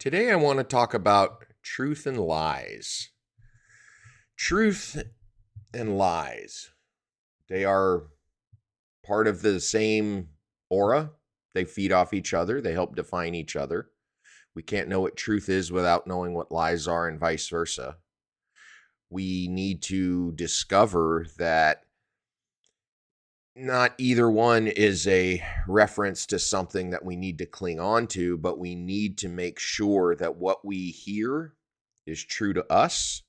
Today, I want to talk about truth and lies. Truth and lies, they are part of the same aura. They feed off each other, they help define each other. We can't know what truth is without knowing what lies are, and vice versa. We need to discover that not either one is a reference to something that we need to cling on to, but we need to make sure that what we hear is true to us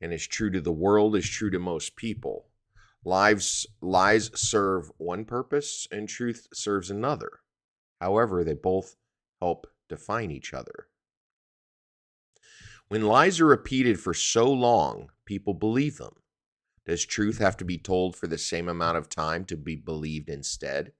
and is true to the world, is true to most people. Lies serve one purpose and truth serves another. However, they both help define each other. When lies are repeated for so long, people believe them. Does truth have to be told for the same amount of time to be believed instead?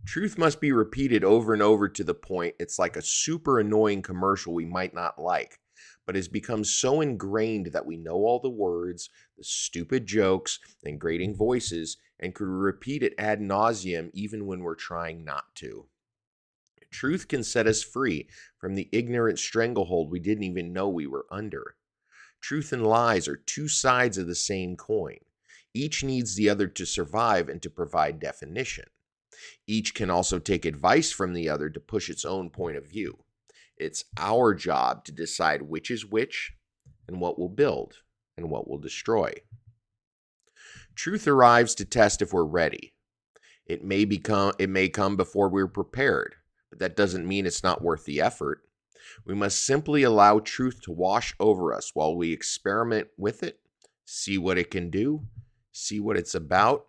Truth must be repeated over and over to the point it's like a super annoying commercial we might not like, but has become so ingrained that we know all the words, the stupid jokes, and grating voices, and could repeat it ad nauseum even when we're trying not to. Truth can set us free from the ignorant stranglehold we didn't even know we were under. Truth and lies are two sides of the same coin. Each needs the other to survive and to provide definition. Each can also take advice from the other to push its own point of view. It's our job to decide which is which and what will build and what will destroy. Truth arrives to test if we're ready. It may come before we're prepared, but that doesn't mean it's not worth the effort. We must simply allow truth to wash over us while we experiment with it, see what it can do, see what it's about,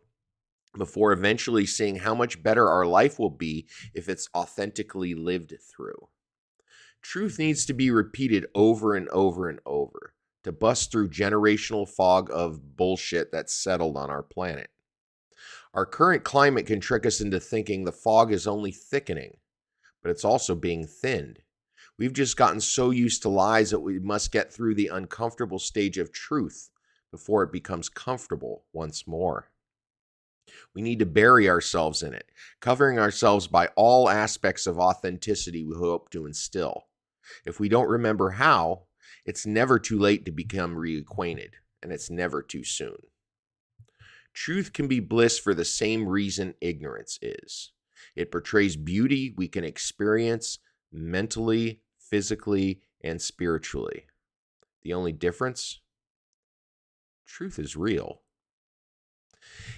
before eventually seeing how much better our life will be if it's authentically lived through. Truth needs to be repeated over and over and over to bust through generational fog of bullshit that's settled on our planet. Our current climate can trick us into thinking the fog is only thickening, but it's also being thinned. We've just gotten so used to lies that we must get through the uncomfortable stage of truth before it becomes comfortable once more. We need to bury ourselves in it, covering ourselves by all aspects of authenticity we hope to instill. If we don't remember how, it's never too late to become reacquainted, and it's never too soon. Truth can be bliss for the same reason ignorance is. It portrays beauty we can experience mentally, physically, and spiritually. The only difference? Truth is real.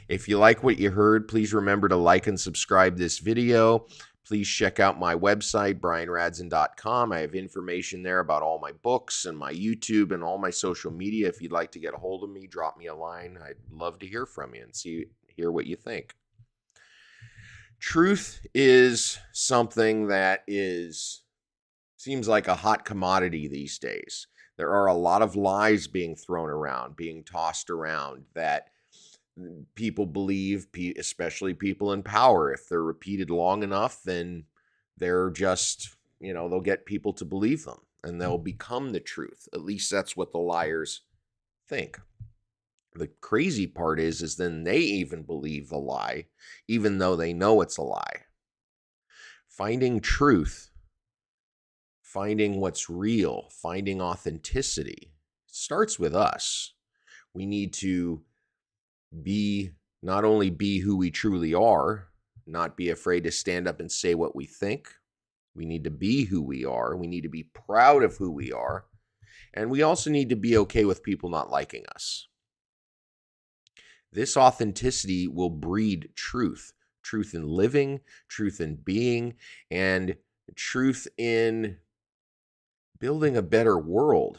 If you like what you heard, please remember to like and subscribe this video. Please check out my website, BRYANRADZIN.com. I have information there about all my books and my YouTube and all my social media. If you'd like to get a hold of me, drop me a line. I'd love to hear from you and hear what you think. Truth is something that seems like a hot commodity these days. There are a lot of lies being thrown around, being tossed around that people believe, especially people in power. If they're repeated long enough, then they're just, they'll get people to believe them and they'll become the truth. At least that's what the liars think. The crazy part is then they even believe the lie, even though they know it's a lie. Finding truth, finding what's real, finding authenticity starts with us. We need to not only be who we truly are, not be afraid to stand up and say what we think. We need to be who we are. We need to be proud of who we are. And we also need to be okay with people not liking us. This authenticity will breed truth. Truth in living, truth in being, and truth in building a better world.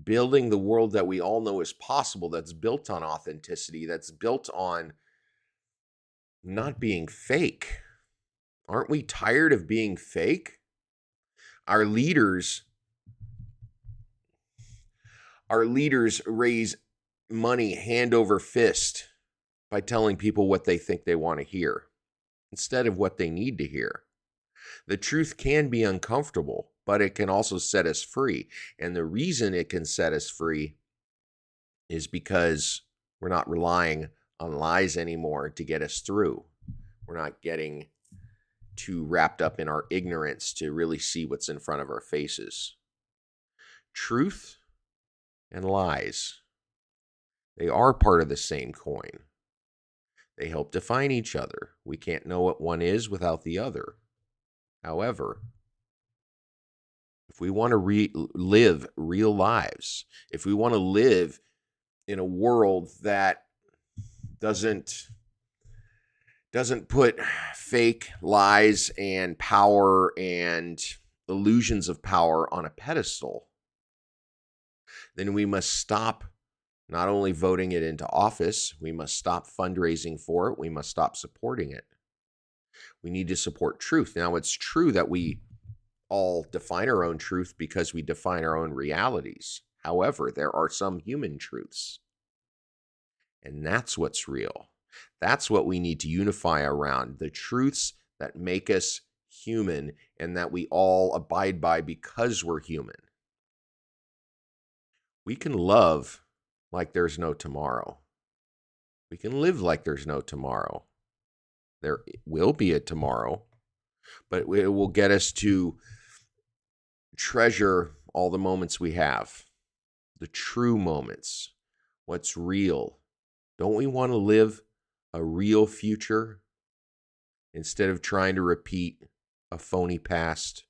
Building the world that we all know is possible, that's built on authenticity, that's built on not being fake. Aren't we tired of being fake? Our leaders raise money hand over fist by telling people what they think they want to hear instead of what they need to hear. The truth can be uncomfortable, but it can also set us free. And the reason it can set us free is because we're not relying on lies anymore to get us through. We're not getting too wrapped up in our ignorance to really see what's in front of our faces. Truth and lies, they are part of the same coin. They help define each other. We can't know what one is without the other. However, if we want to live real lives, if we want to live in a world that doesn't put fake lies and power and illusions of power on a pedestal, then we must stop not only voting it into office, we must stop fundraising for it, we must stop supporting it. We need to support truth. Now, it's true that we all define our own truth because we define our own realities. However, there are some human truths, and that's what's real. That's what we need to unify around, the truths that make us human and that we all abide by because we're human. We can love like there's no tomorrow. We can live like there's no tomorrow. There will be a tomorrow, but it will get us to treasure all the moments we have, the true moments, what's real. Don't we want to live a real future instead of trying to repeat a phony past?